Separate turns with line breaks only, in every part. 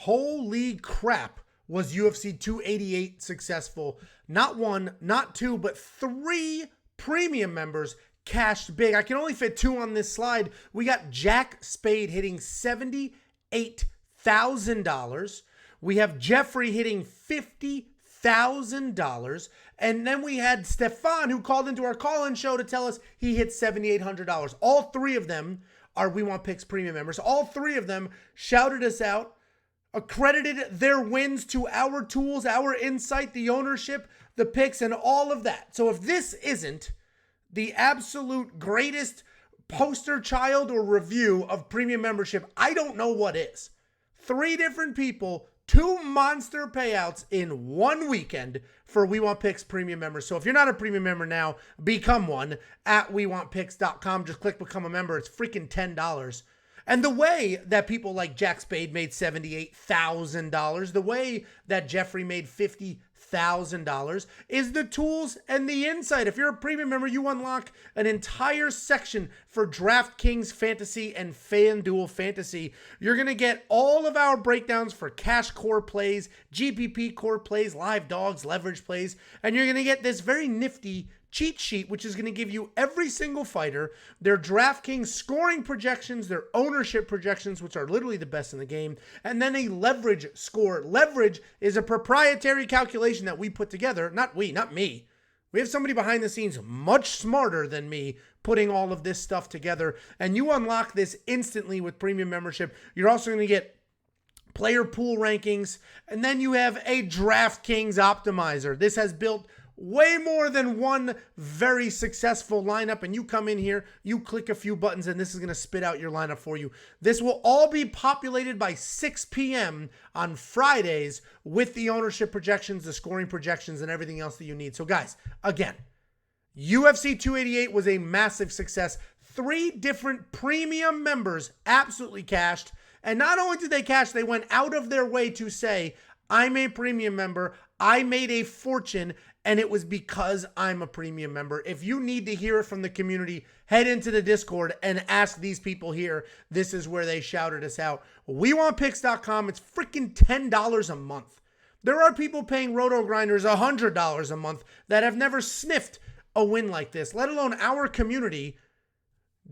holy crap, was UFC 288 successful. Not one, not two, but 3 premium members cashed big. I can only fit 2 on this slide. We got Jack Spade hitting $78,000. We have Jeffrey hitting $50,000. And then we had Stefan, who called into our call-in show to tell us he hit $7,800. All 3 of them are We Want Picks premium members. All 3 of them shouted us out, accredited their wins to our tools, our insight, the ownership, the picks, and all of that. So if this isn't the absolute greatest poster child or review of premium membership, I don't know what is. 3 different people, 2 monster payouts in 1 weekend for We Want Picks premium members. So if you're not a premium member now, become one at WeWantPicks.com. Just click become a member. It's freaking $10. And the way that people like Jack Spade made $78,000, the way that Jeffrey made $50,000 is the tools and the insight. If you're a premium member, you unlock an entire section for DraftKings Fantasy and FanDuel Fantasy. You're going to get all of our breakdowns for cash core plays, GPP core plays, live dogs, leverage plays, and you're going to get this very nifty cheat sheet, which is going to give you every single fighter, their DraftKings scoring projections, their ownership projections, which are literally the best in the game, and then a leverage score. Leverage is a proprietary calculation that we put together. Not me. We have somebody behind the scenes much smarter than me putting all of this stuff together, and you unlock this instantly with premium membership. You're also going to get player pool rankings, and then you have a DraftKings Optimizer. This has built way more than one very successful lineup, and you come in here, you click a few buttons, and this is going to spit out your lineup for you. This will all be populated by 6 p.m. on Fridays with the ownership projections, the scoring projections, and everything else that you need. So guys, again, UFC 288 was a massive success. 3 different premium members absolutely cashed, and not only did they cash, they went out of their way to say, I'm a premium member, I made a fortune, and it was because I'm a premium member. If you need to hear it from the community, head into the Discord and ask these people here. This is where they shouted us out. WeWantPicks.com. It's freaking $10 a month. There are people paying Roto Grinders $100 a month that have never sniffed a win like this, let alone our community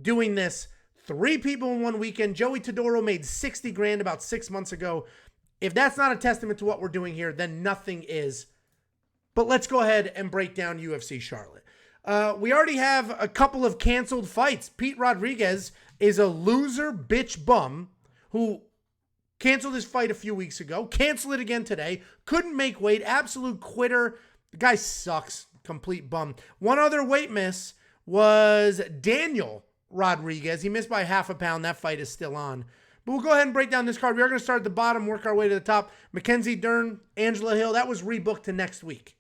doing this. 3 people in 1 weekend. Joey Todoro made 60 grand about 6 months ago. If that's not a testament to what we're doing here, then nothing is. But let's go ahead and break down UFC Charlotte. We already have a couple of canceled fights. Pete Rodriguez is a loser bitch bum who canceled his fight a few weeks ago, canceled it again today, couldn't make weight, absolute quitter. The guy sucks, complete bum. One other weight miss was Daniel Rodriguez. He missed by half a pound. That fight is still on. But we'll go ahead and break down this card. We are going to start at the bottom, work our way to the top. Mackenzie Dern, Angela Hill, that was rebooked to next week.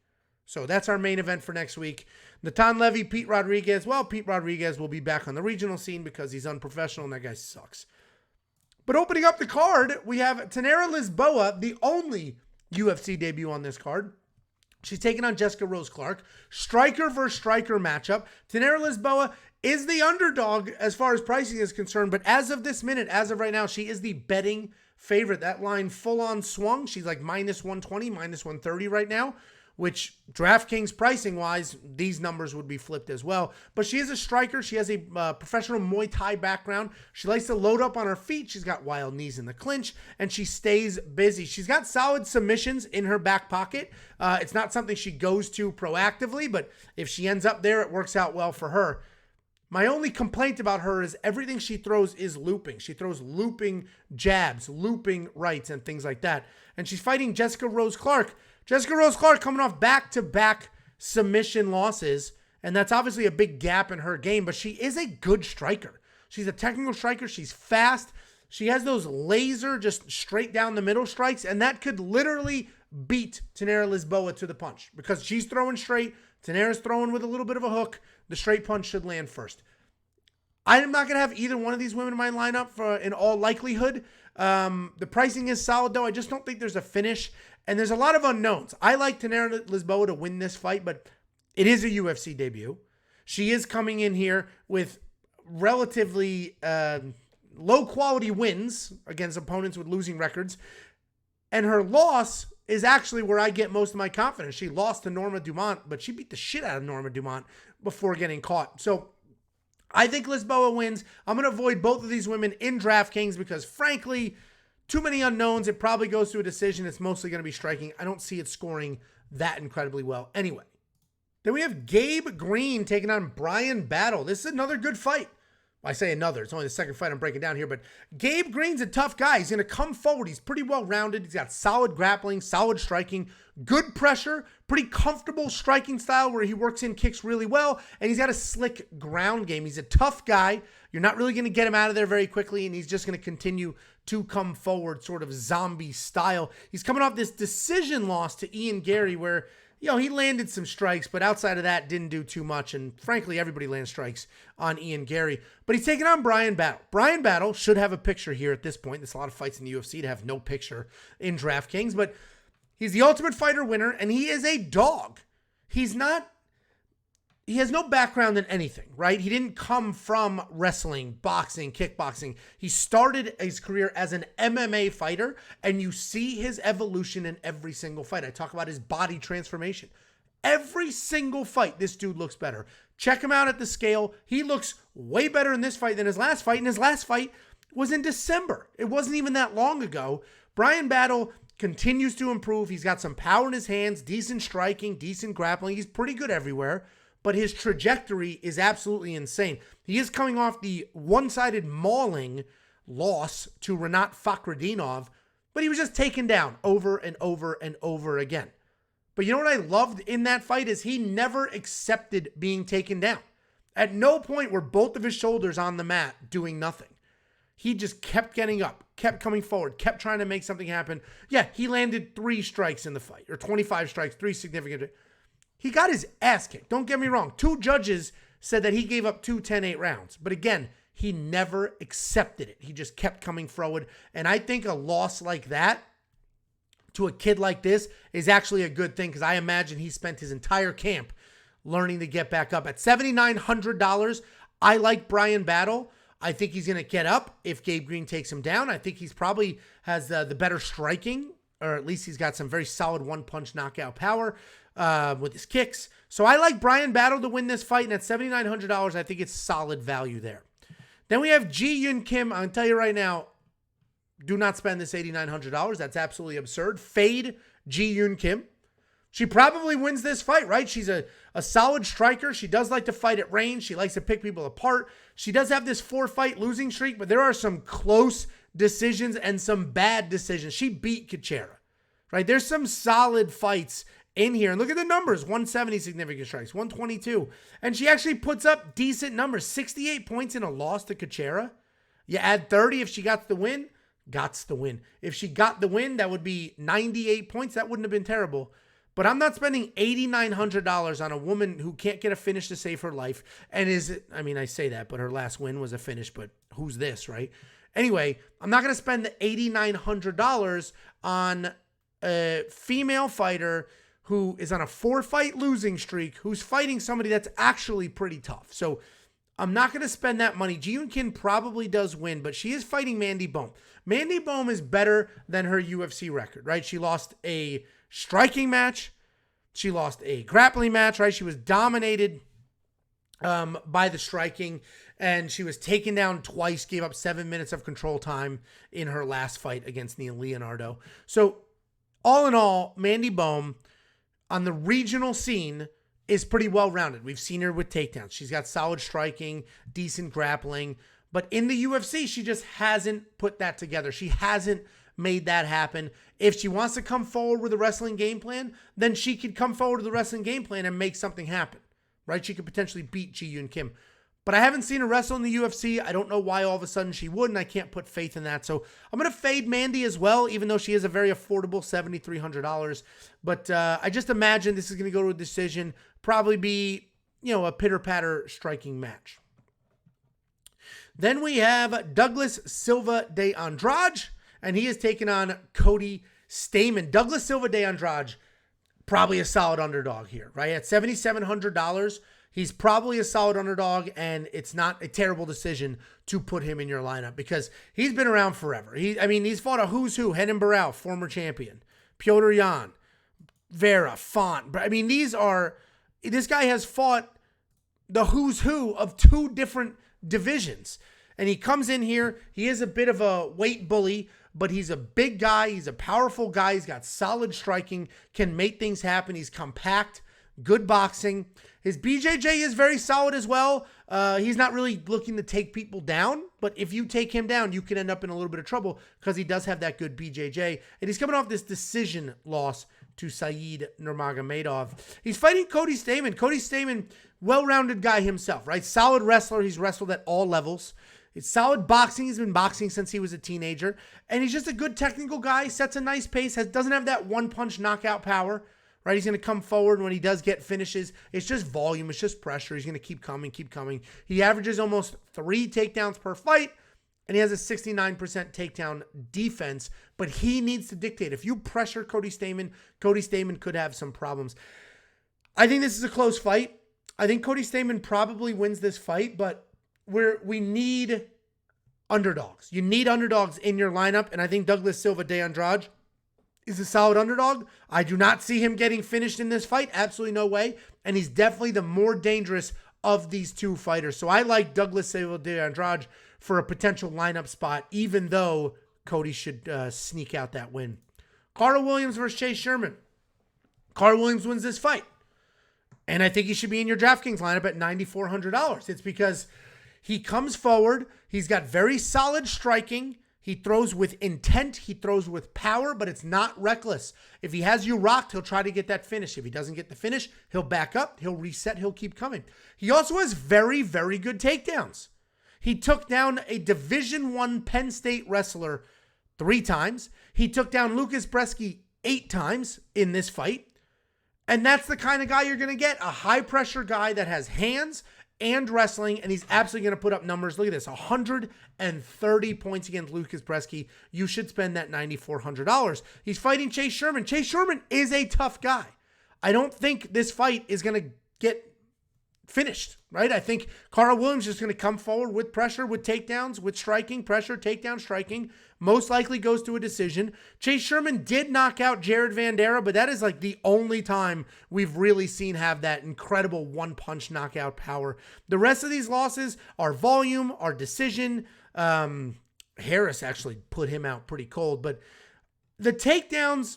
So that's our main event for next week. Natan Levy, Pete Rodriguez. Well, Pete Rodriguez will be back on the regional scene because he's unprofessional and that guy sucks. But opening up the card, we have Tainara Lisboa, the only UFC debut on this card. She's taking on Jessica Rose Clark. Striker versus striker matchup. Tainara Lisboa is the underdog as far as pricing is concerned, but as of this minute, as of right now, she is the betting favorite. That line full on swung. She's like minus 120, minus 130 right now, which DraftKings pricing wise, these numbers would be flipped as well. But she is a striker. She has a professional Muay Thai background. She likes to load up on her feet. She's got wild knees in the clinch, and she stays busy. She's got solid submissions in her back pocket. It's not something she goes to proactively, but if she ends up there, it works out well for her. My only complaint about her is everything she throws is looping. She throws looping jabs, looping rights, and things like that. And she's fighting Jessica Rose Clark. Jessica Rose Clark coming off back-to-back submission losses, and that's obviously a big gap in her game, but she is a good striker. She's a technical striker. She's fast. She has those laser, just straight down the middle strikes, and that could literally beat Tainara Lisboa to the punch because she's throwing straight. Tainara's throwing with a little bit of a hook. The straight punch should land first. I'm not going to have either one of these women in my lineup in all likelihood. The pricing is solid, though. I just don't think there's a finish, and there's a lot of unknowns. I like Tainara Lisboa to win this fight, but it is a UFC debut. She is coming in here with relatively low-quality wins against opponents with losing records. And her loss is actually where I get most of my confidence. She lost to Norma Dumont, but she beat the shit out of Norma Dumont before getting caught. So I think Lisboa wins. I'm going to avoid both of these women in DraftKings because, frankly, too many unknowns. It probably goes to a decision. It's mostly going to be striking. I don't see it scoring that incredibly well anyway. Then we have Gabe Green taking on Bryan Battle. This is another good fight. I say another. It's only the second fight I'm breaking down here, but Gabe Green's a tough guy. He's going to come forward. He's pretty well-rounded. He's got solid grappling, solid striking, good pressure, pretty comfortable striking style where he works in kicks really well, and he's got a slick ground game. He's a tough guy. You're not really going to get him out of there very quickly, and he's just going to continue to come forward sort of zombie style. He's coming off this decision loss to Garry where, he landed some strikes, but outside of that, didn't do too much. And frankly, everybody lands strikes on Garry. But he's taking on Bryan Battle. Bryan Battle should have a picture here at this point. There's a lot of fights in the UFC to have no picture in DraftKings, but he's the Ultimate Fighter winner, and he is a dog. He has no background in anything, right? He didn't come from wrestling, boxing, kickboxing. He started his career as an MMA fighter, and you see his evolution in every single fight. I talk about his body transformation. Every single fight, this dude looks better. Check him out at the scale. He looks way better in this fight than his last fight, and his last fight was in December. It wasn't even that long ago. Bryan Battle continues to improve. He's got some power in his hands, decent striking, decent grappling. He's pretty good everywhere. But his trajectory is absolutely insane. He is coming off the one-sided mauling loss to Rinat Fakhretdinov, but he was just taken down over and over and over again. But you know what I loved in that fight is he never accepted being taken down. At no point were both of his shoulders on the mat doing nothing. He just kept getting up, kept coming forward, kept trying to make something happen. Yeah, he landed 3 strikes in the fight, or 25 strikes, 3 significant. He got his ass kicked. Don't get me wrong. 2 judges said that he gave up 2 10-8 rounds. But again, he never accepted it. He just kept coming forward. And I think a loss like that to a kid like this is actually a good thing because I imagine he spent his entire camp learning to get back up. At $7,900, I like Bryan Battle. I think he's going to get up if Gabe Green takes him down. I think he's probably has the better striking, or at least he's got some very solid one-punch knockout power. With his kicks. So I like Bryan Battle to win this fight, and at $7,900, I think it's solid value there. Then we have Yeon Kim. I'm going to tell you right now, do not spend this $8,900. That's absolutely absurd. Fade Yeon Kim. She probably wins this fight, right? She's a solid striker. She does like to fight at range. She likes to pick people apart. She does have this 4-fight losing streak, but there are some close decisions and some bad decisions. She beat Kuchera, right? There's some solid fights in here. And look at the numbers. 170 significant strikes, 122. And she actually puts up decent numbers. 68 points in a loss to Kuchera. You add 30 if she got the win. Gots the win. If she got the win, that would be 98 points. That wouldn't have been terrible. But I'm not spending $8,900 on a woman who can't get a finish to save her life. And I say that, but her last win was a finish, but who's this, right? Anyway, I'm not going to spend the $8,900 on a female fighter who is on a 4-fight losing streak, who's fighting somebody that's actually pretty tough. So I'm not going to spend that money. Yeon Kim probably does win, but she is fighting Mandy Bohm. Mandy Bohm is better than her UFC record, right? She lost a striking match. She lost a grappling match, right? She was dominated by the striking, and she was taken down twice, gave up 7 minutes of control time in her last fight against Leonardo. So all in all, Mandy Bohm on the regional scene is pretty well-rounded. We've seen her with takedowns. She's got solid striking, decent grappling. But in the UFC, she just hasn't put that together. She hasn't made that happen. If she wants to come forward with a wrestling game plan, then she could come forward with a wrestling game plan and make something happen, right? She could potentially beat Yeon Kim. But I haven't seen her wrestle in the UFC. I don't know why all of a sudden she would, and I can't put faith in that. So I'm going to fade Mandy as well, even though she is a very affordable $7,300. But I just imagine this is going to go to a decision, probably be, a pitter-patter striking match. Then we have Douglas Silva de Andrade, and he is taking on Cody Stamann. Douglas Silva de Andrade, probably a solid underdog here, right? At $7,700, he's probably a solid underdog, and it's not a terrible decision to put him in your lineup because he's been around forever. He's fought a who's who: Renan Barão, former champion, Petr Yan, Vera, Font. This guy has fought the who's who of 2 different divisions. And he comes in here. He is a bit of a weight bully, but he's a big guy. He's a powerful guy. He's got solid striking, can make things happen. He's compact, good boxing. His BJJ is very solid as well. He's not really looking to take people down, but if you take him down, you can end up in a little bit of trouble because he does have that good BJJ. And he's coming off this decision loss to Said Nurmagomedov. He's fighting Cody Stamann. Cody Stamann, well-rounded guy himself, right? Solid wrestler. He's wrestled at all levels. It's solid boxing. He's been boxing since he was a teenager. And he's just a good technical guy. Sets a nice pace. Doesn't have that one-punch knockout power, right? He's going to come forward when he does get finishes. It's just volume. It's just pressure. He's going to keep coming. He averages almost 3 takedowns per fight, and he has a 69% takedown defense. But he needs to dictate. If you pressure Cody Stamann could have some problems. I think this is a close fight. I think Cody Stamann probably wins this fight, but we need underdogs. You need underdogs in your lineup, and I think Douglas Silva de Andrade is a solid underdog. I do not see him getting finished in this fight. Absolutely no way. And he's definitely the more dangerous of these 2 fighters. So I like Douglas Silva de Andrade for a potential lineup spot, even though Cody should sneak out that win. Karl Williams versus Chase Sherman. Karl Williams wins this fight. And I think he should be in your DraftKings lineup at $9,400. It's because he comes forward. He's got very solid striking. He throws with intent. He throws with power, but it's not reckless. If he has you rocked, he'll try to get that finish. If he doesn't get the finish, he'll back up. He'll reset. He'll keep coming. He also has very, very good takedowns. He took down a Division I Penn State wrestler 3 times. He took down Lucas Bresky 8 times in this fight. And that's the kind of guy you're going to get. A high-pressure guy that has hands and wrestling, and he's absolutely going to put up numbers. Look at this, 130 points against Lucas Bresky. You should spend that $9,400. He's fighting Chase Sherman. Chase Sherman is a tough guy. I don't think this fight is going to get finished, right? I think Karl Williams is going to come forward with pressure, with takedowns, with striking, pressure, takedown, striking. Most likely goes to a decision. Chase Sherman did knock out Jared Vanderaa, but that is like the only time we've really seen have that incredible one-punch knockout power. The rest of these losses are volume, are decision. Harris actually put him out pretty cold, but the takedowns,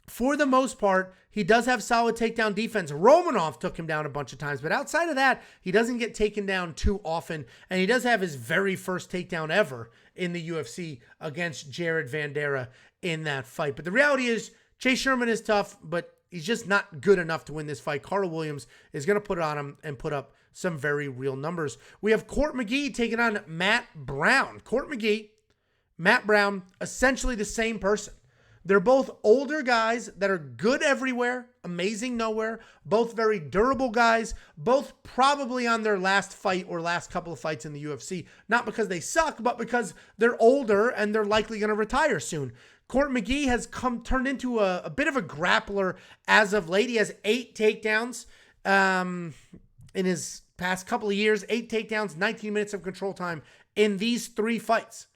for the most part, he does have solid takedown defense. Romanov took him down a bunch of times, but outside of that, he doesn't get taken down too often, and he does have his very first takedown ever in the UFC against Jared Vanderaa in that fight. But the reality is, Chase Sherman is tough, but he's just not good enough to win this fight. Karl Williams is going to put it on him and put up some very real numbers. We have Court McGee taking on Matt Brown. Court McGee, Matt Brown, essentially the same person. They're both older guys that are good everywhere, amazing nowhere, both very durable guys, both probably on their last fight or last couple of fights in the UFC, not because they suck, but because they're older and they're likely going to retire soon. Court McGee has turned into a bit of a grappler as of late. He has 8 takedowns in his past couple of years, 8 takedowns, 19 minutes of control time in these 3 fights.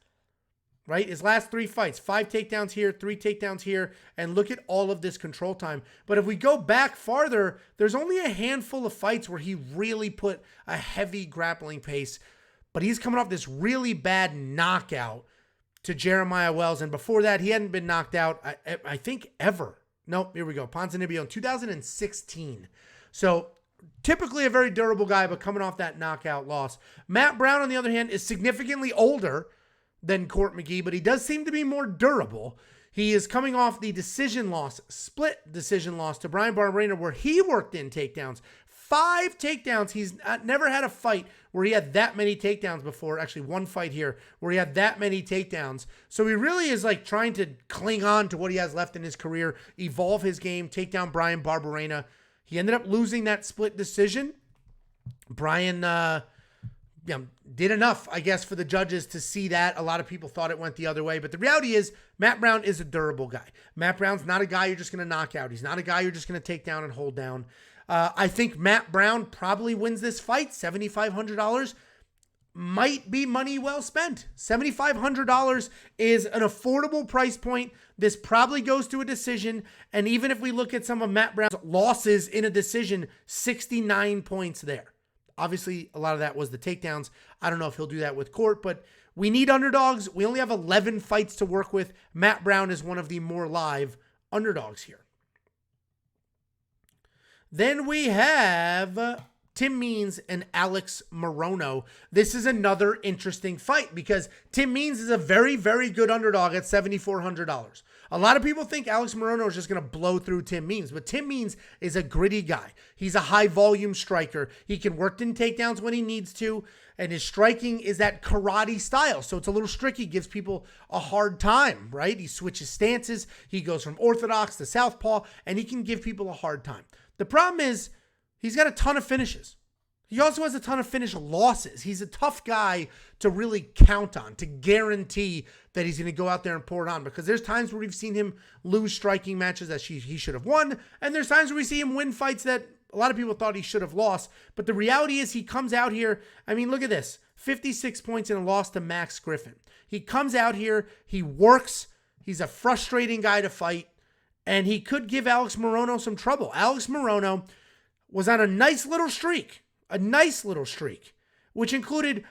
Right? His last 3 fights, 5 takedowns here, 3 takedowns here, and look at all of this control time. But if we go back farther, there's only a handful of fights where he really put a heavy grappling pace, but he's coming off this really bad knockout to Jeremiah Wells, and before that, he hadn't been knocked out, I think, ever. Nope, here we go. Ponzinibbio in 2016. So typically a very durable guy, but coming off that knockout loss. Matt Brown, on the other hand, is significantly older than Court McGee, but he does seem to be more durable. He is coming off the split decision loss to Bryan Barberena, where he worked in takedowns. 5 takedowns. He's never had a fight where he had that many takedowns before. Actually, 1 fight here where he had that many takedowns. So he really is like trying to cling on to what he has left in his career, evolve his game, take down Bryan Barberena. He ended up losing that split decision. Bryan did enough, I guess, for the judges to see that. A lot of people thought it went the other way, but the reality is Matt Brown is a durable guy. Matt Brown's not a guy you're just going to knock out. He's not a guy you're just going to take down and hold down. I think Matt Brown probably wins this fight. $7,500 might be money well spent. $7,500 is an affordable price point. This probably goes to a decision. And even if we look at some of Matt Brown's losses in a decision, 69 points there. Obviously, a lot of that was the takedowns. I don't know if he'll do that with court, but we need underdogs. We only have 11 fights to work with. Matt Brown is one of the more live underdogs here. Then we have Tim Means and Alex Morono. This is another interesting fight because Tim Means is a very, very good underdog at $7,400. A lot of people think Alex Morono is just going to blow through Tim Means, but Tim Means is a gritty guy. He's a high-volume striker. He can work in takedowns when he needs to, and his striking is that karate style, so it's a little tricky, gives people a hard time, right? He switches stances. He goes from orthodox to southpaw, and he can give people a hard time. The problem is he's got a ton of finishes. He also has a ton of finish losses. He's a tough guy to really count on, to guarantee that he's going to go out there and pour it on. Because there's times where we've seen him lose striking matches that he should have won. And there's times where we see him win fights that a lot of people thought he should have lost. But the reality is he comes out here. I mean, look at this. 56 points in a loss to Max Griffin. He comes out here. He works. He's a frustrating guy to fight. And he could give Alex Morono some trouble. Alex Morono was on a nice little streak, which included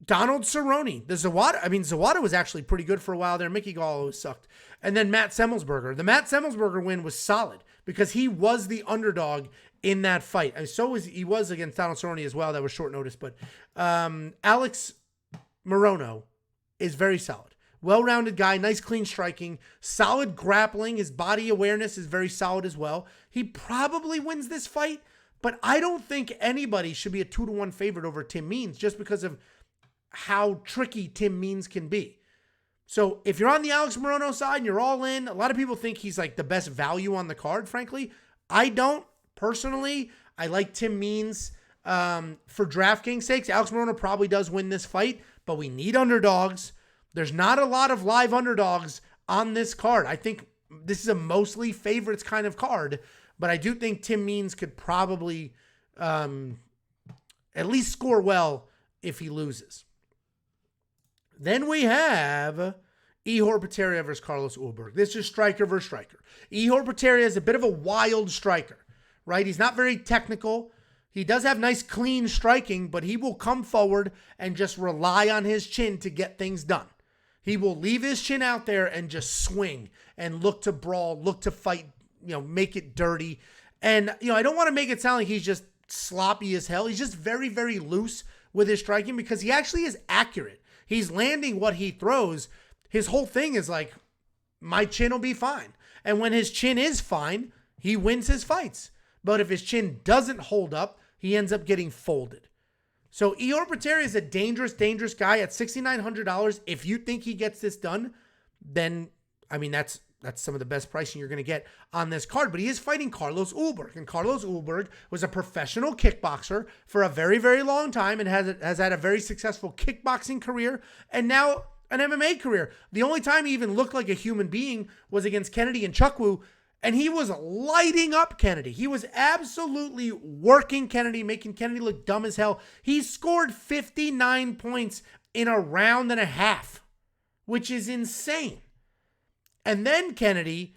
Donald Cerrone, the Zawada. I mean, Zawada was actually pretty good for a while there. Mickey Gall always sucked. And then Matt Semmelsberger. The Matt Semmelsberger win was solid because he was the underdog in that fight. And he was against Donald Cerrone as well. That was short notice. But Alex Morono is very solid. Well-rounded guy, nice clean striking, solid grappling. His body awareness is very solid as well. He probably wins this fight. But I don't think anybody should be a 2-1 favorite over Tim Means just because of how tricky Tim Means can be. So if you're on the Alex Morono side and you're all in, a lot of people think he's like the best value on the card, frankly. I don't. Personally, I like Tim Means for DraftKings sakes. Alex Morono probably does win this fight, but we need underdogs. There's not a lot of live underdogs on this card. I think this is a mostly favorites kind of card. But I do think Tim Means could probably at least score well if he loses. Then we have Ihor Potieria versus Carlos Ulberg. This is striker versus striker. Ihor Potieria is a bit of a wild striker, right? He's not very technical. He does have nice, clean striking, but he will come forward and just rely on his chin to get things done. He will leave his chin out there and just swing and look to brawl, look to fight, make it dirty. And, I don't want to make it sound like he's just sloppy as hell. He's just very, very loose with his striking because he actually is accurate. He's landing what he throws. His whole thing is like, my chin will be fine. And when his chin is fine, he wins his fights. But if his chin doesn't hold up, he ends up getting folded. So Ihor Potieria is a dangerous, dangerous guy at $6,900. If you think he gets this done, then, that's some of the best pricing you're going to get on this card. But he is fighting Carlos Ulberg. And Carlos Ulberg was a professional kickboxer for a very, very long time and has had a very successful kickboxing career and now an MMA career. The only time he even looked like a human being was against Kennedy and Chukwu, and he was lighting up Kennedy. He was absolutely working Kennedy, making Kennedy look dumb as hell. He scored 59 points in a round and a half, which is insane. And then Kennedy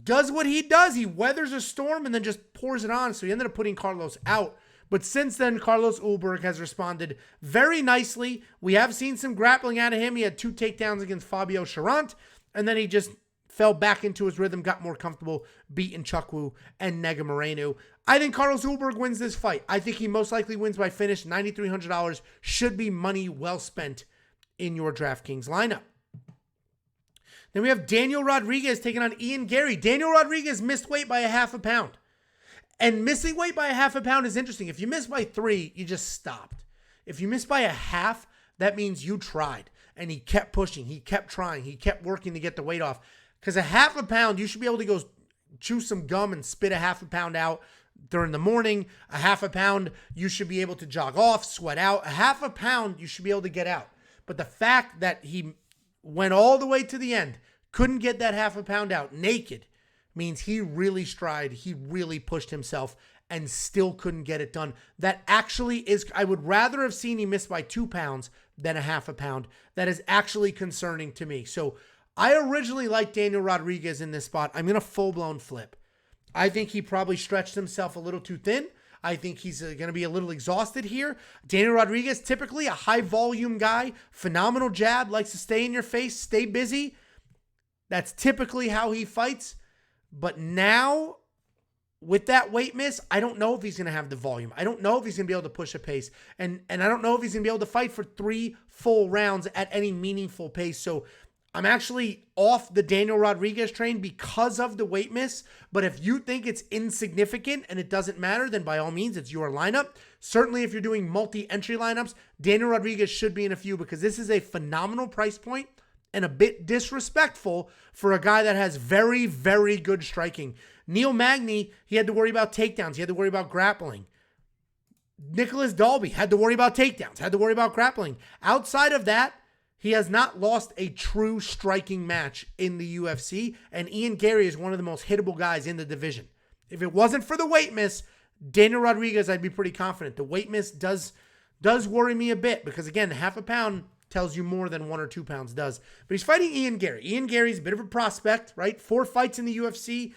does what he does. He weathers a storm and then just pours it on. So he ended up putting Carlos out. But since then, Carlos Ulberg has responded very nicely. We have seen some grappling out of him. He had 2 takedowns against Fabio Charant. And then he just fell back into his rhythm, got more comfortable, beating Chukwu and Nega Moreno. I think Carlos Ulberg wins this fight. I think he most likely wins by finish. $9,300 should be money well spent in your DraftKings lineup. Then we have Daniel Rodriguez taking on Ian Garry. Daniel Rodriguez missed weight by a half a pound. And missing weight by a half a pound is interesting. If you miss by 3, you just stopped. If you miss by a half, that means you tried. And he kept pushing. He kept trying. He kept working to get the weight off. Because a half a pound, you should be able to go chew some gum and spit a half a pound out during the morning. A half a pound, you should be able to jog off, sweat out. A half a pound, you should be able to get out. But the fact that he went all the way to the end, couldn't get that half a pound out naked, means he really pushed himself and still couldn't get it done. That actually is, I would rather have seen he miss by 2 pounds than a half a pound. That is actually concerning to me. So I originally liked Daniel Rodriguez in this spot. I'm going to full-blown flip. I think he probably stretched himself a little too thin. I think he's going to be a little exhausted here. Daniel Rodriguez, typically a high-volume guy, phenomenal jab, likes to stay in your face, stay busy. That's typically how he fights. But now, with that weight miss, I don't know if he's going to have the volume. I don't know if he's going to be able to push a pace. And I don't know if he's going to be able to fight for 3 full rounds at any meaningful pace. So I'm actually off the Daniel Rodriguez train because of the weight miss. But if you think it's insignificant and it doesn't matter, then by all means, it's your lineup. Certainly, if you're doing multi-entry lineups, Daniel Rodriguez should be in a few because this is a phenomenal price point and a bit disrespectful for a guy that has very, very good striking. Neil Magny, he had to worry about takedowns. He had to worry about grappling. Nicholas Dalby had to worry about takedowns, had to worry about grappling. Outside of that, he has not lost a true striking match in the UFC, and Ian Garry is one of the most hittable guys in the division. If it wasn't for the weight miss, Daniel Rodriguez, I'd be pretty confident. The weight miss does worry me a bit because, again, half a pound tells you more than 1 or 2 pounds does. But he's fighting Ian Garry. Ian Garry's a bit of a prospect, right? 4 fights in the UFC,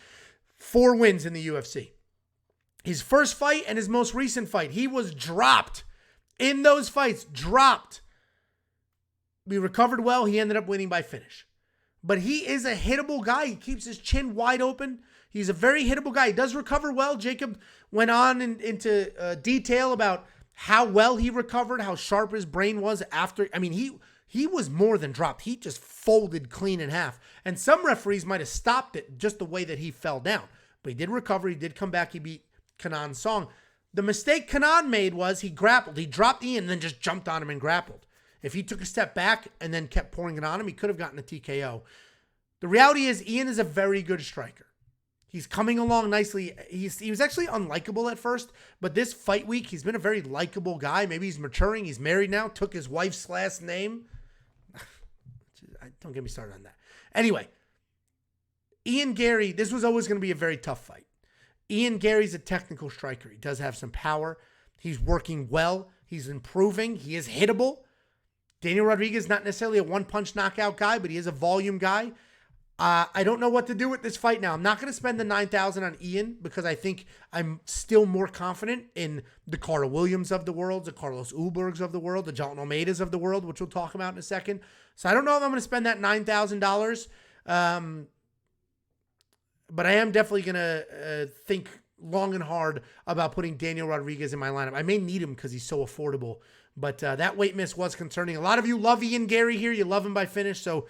4 wins in the UFC. His first fight and his most recent fight, he was dropped. In those fights, dropped. We recovered well. He ended up winning by finish. But he is a hittable guy. He keeps his chin wide open. He's a very hittable guy. He does recover well. Jacob went on into detail about how well he recovered, how sharp his brain was after. I mean, he was more than dropped. He just folded clean in half. And some referees might have stopped it just the way that he fell down. But he did recover. He did come back. He beat Kenan Song. The mistake Kenan made was he grappled. He dropped Ian and then just jumped on him and grappled. If he took a step back and then kept pouring it on him, he could have gotten a TKO. The reality is Ian is a very good striker. He's coming along nicely. He was actually unlikable at first, but this fight week, he's been a very likable guy. Maybe he's maturing. He's married now, took his wife's last name. Don't get me started on that. Anyway, Ian Garry, this was always going to be a very tough fight. Ian Garry's a technical striker. He does have some power. He's working well. He's improving. He is hittable. Daniel Rodriguez, not necessarily a one-punch knockout guy, but he is a volume guy. I don't know what to do with this fight now. I'm not going to spend the $9,000 on Ian because I think I'm still more confident in the Carl Williams of the world, the Carlos Ulbergs of the world, the Jailton Almeidas of the world, which we'll talk about in a second. So I don't know if I'm going to spend that $9,000, but I am definitely going to think long and hard about putting Daniel Rodriguez in my lineup. I may need him because he's so affordable. But that weight miss was concerning. A lot of you love Ian Garry here. You love him by finish. So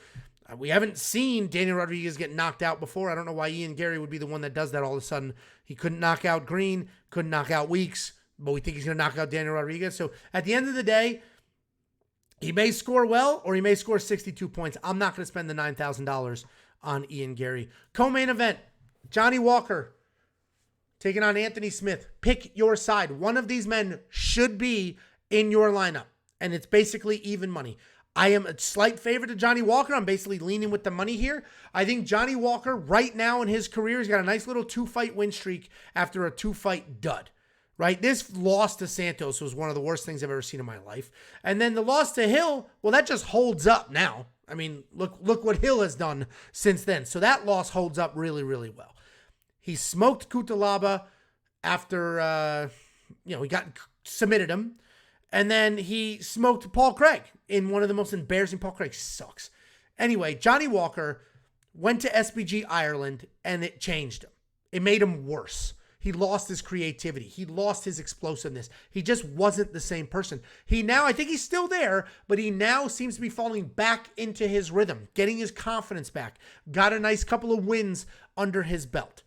we haven't seen Daniel Rodriguez get knocked out before. I don't know why Ian Garry would be the one that does that all of a sudden. He couldn't knock out Green, couldn't knock out Weeks, but we think he's going to knock out Daniel Rodriguez. So at the end of the day, he may score well or he may score 62 points. I'm not going to spend the $9,000 on Ian Garry. Co-main event, Johnny Walker taking on Anthony Smith. Pick your side. One of these men should be in your lineup, and it's basically even money. I am a slight favorite to Johnny Walker. I'm basically leaning with the money here. I think Johnny Walker right now in his career, he's got a nice little 2-fight win streak after a 2-fight dud, right? This loss to Santos was one of the worst things I've ever seen in my life. And then the loss to Hill, well, that just holds up now. I mean, look what Hill has done since then. So that loss holds up really, really well. He smoked Kutalaba after, he submitted him. And then he smoked Paul Craig in one of the most embarrassing. Paul Craig sucks. Anyway, Johnny Walker went to SBG Ireland and it changed him. It made him worse. He lost his creativity. He lost his explosiveness. He just wasn't the same person. I think he's still there, but he now seems to be falling back into his rhythm, getting his confidence back. Got a nice couple of wins under his belt.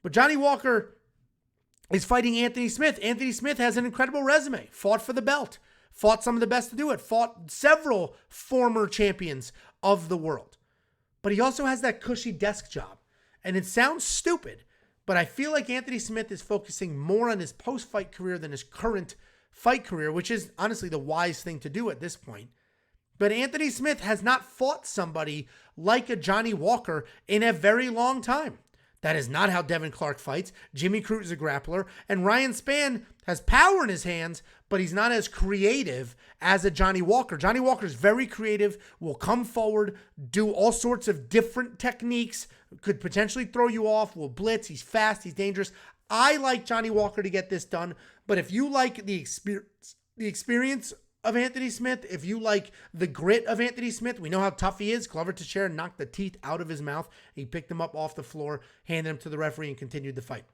But Johnny Walker is fighting Anthony Smith. Anthony Smith has an incredible resume. Fought for the belt. Fought some of the best to do it. Fought several former champions of the world. But he also has that cushy desk job. And it sounds stupid, but I feel like Anthony Smith is focusing more on his post-fight career than his current fight career, which is honestly the wise thing to do at this point. But Anthony Smith has not fought somebody like a Johnny Walker in a very long time. That is not how Devin Clark fights. Jimmy Crute is a grappler. And Ryan Spann has power in his hands, but he's not as creative as a Johnny Walker. Johnny Walker is very creative, will come forward, do all sorts of different techniques, could potentially throw you off, will blitz. He's fast, he's dangerous. I like Johnny Walker to get this done, but if you like the experience of Anthony Smith, if you like the grit of Anthony Smith, we know how tough he is. Glover Teixeira knocked the teeth out of his mouth. He picked him up off the floor, handed him to the referee, and continued the fight.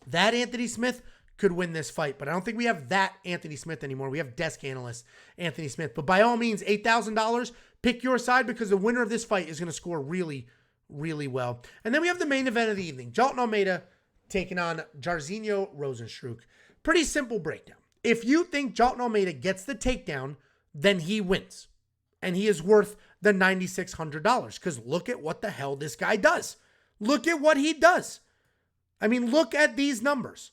That Anthony Smith could win this fight, but I don't think we have that Anthony Smith anymore. We have desk analyst Anthony Smith. But by all means, $8,000, pick your side because the winner of this fight is going to score really, really well. And then we have the main event of the evening. Jailton Almeida taking on Jairzinho Rozenstruik. Pretty simple breakdown. If you think Jailton Almeida gets the takedown, then he wins. And he is worth the $9,600 because look at what the hell this guy does. Look at what he does. I mean, look at these numbers.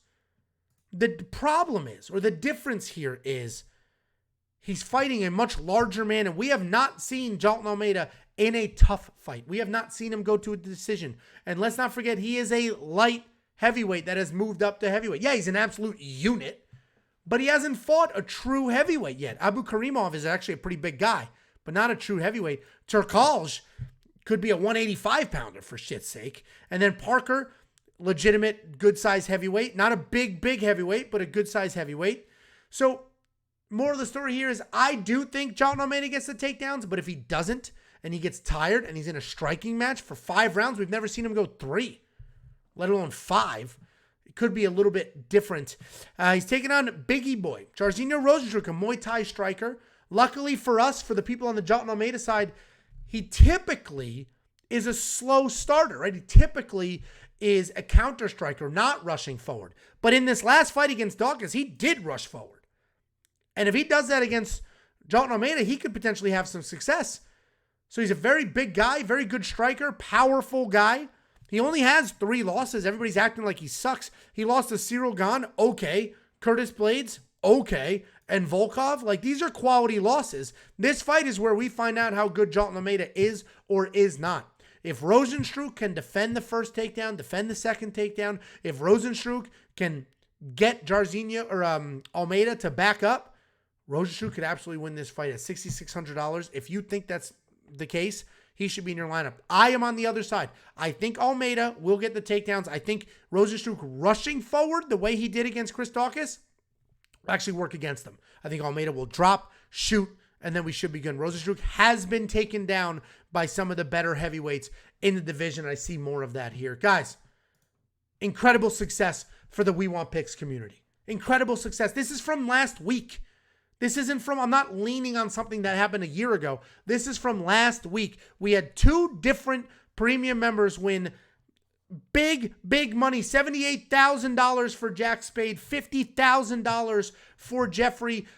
The problem is, or the difference here is, he's fighting a much larger man, and we have not seen Jailton Almeida in a tough fight. We have not seen him go to a decision. And let's not forget, he is a light heavyweight that has moved up to heavyweight. Yeah, he's an absolute unit, but he hasn't fought a true heavyweight yet. Abu Karimov is actually a pretty big guy, but not a true heavyweight. Turkalj could be a 185-pounder for shit's sake. And then Parker, legitimate, good-size heavyweight. Not a big heavyweight, but a good-size heavyweight. So, moral of the story here is I do think Jailton Almeida gets the takedowns, but if he doesn't, and he gets tired, and he's in a striking match for 5 rounds, we've never seen him go 3, let alone 5. Could be a little bit different. He's taking on Biggie Boy, Jairzinho Rozenstruik, a Muay Thai striker. Luckily for us, for the people on the Jailton Almeida side, he typically is a slow starter, right? He typically is a counter striker, not rushing forward. But in this last fight against Dawkins, he did rush forward. And if he does that against Jailton Almeida, he could potentially have some success. So he's a very big guy, very good striker, powerful guy. He only has 3 losses. Everybody's acting like he sucks. He lost to Cyril Gane, okay. Curtis Blades, okay. And Volkov, like these are quality losses. This fight is where we find out how good Jailton Almeida is or is not. If Rozenstruik can defend the first takedown, defend the second takedown, if Rozenstruik can get Jairzinho or Almeida to back up, Rozenstruik could absolutely win this fight at $6,600. If you think that's the case, he should be in your lineup. I am on the other side. I think Almeida will get the takedowns. I think Rozenstruik rushing forward the way he did against Chris Dawkins will actually work against them. I think Almeida will drop, shoot, and then we should be good. Rozenstruik has been taken down by some of the better heavyweights in the division. I see more of that here. Guys, incredible success for the We Want Picks community. Incredible success. This is from last week. This isn't from, I'm not leaning on something that happened a year ago. This is from last week. We had 2 different premium members win big money. $78,000 for Jack Spade, $50,000 for Jeffrey.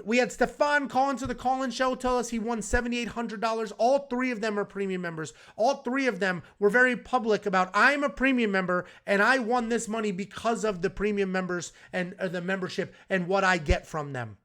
We had Stefan call into the call-in show, tell us he won $7,800. All 3 of them are premium members. All 3 of them were very public about, I'm a premium member and I won this money because of the premium members and the membership and what I get from them.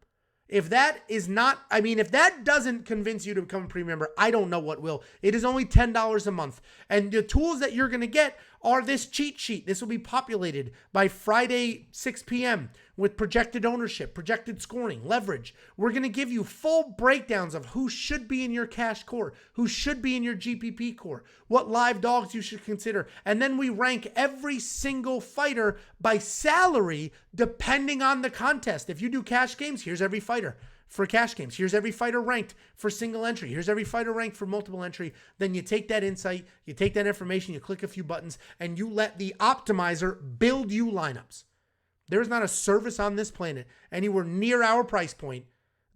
If that is not, I mean, if that doesn't convince you to become a premium member, I don't know what will. It is only $10 a month. And the tools that you're going to get are this cheat sheet. This will be populated by Friday, 6 p.m. with projected ownership, projected scoring, leverage. We're going to give you full breakdowns of who should be in your cash core, who should be in your GPP core, what live dogs you should consider. And then we rank every single fighter by salary depending on the contest. If you do cash games, here's every fighter for cash games. Here's every fighter ranked for single entry. Here's every fighter ranked for multiple entry. Then you take that insight, you take that information, you click a few buttons, and you let the optimizer build you lineups. There is not a service on this planet anywhere near our price point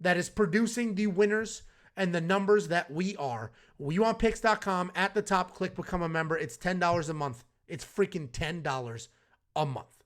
that is producing the winners and the numbers that we are. WeWantPicks.com at the top, click become a member. It's $10 a month. It's freaking $10 a month.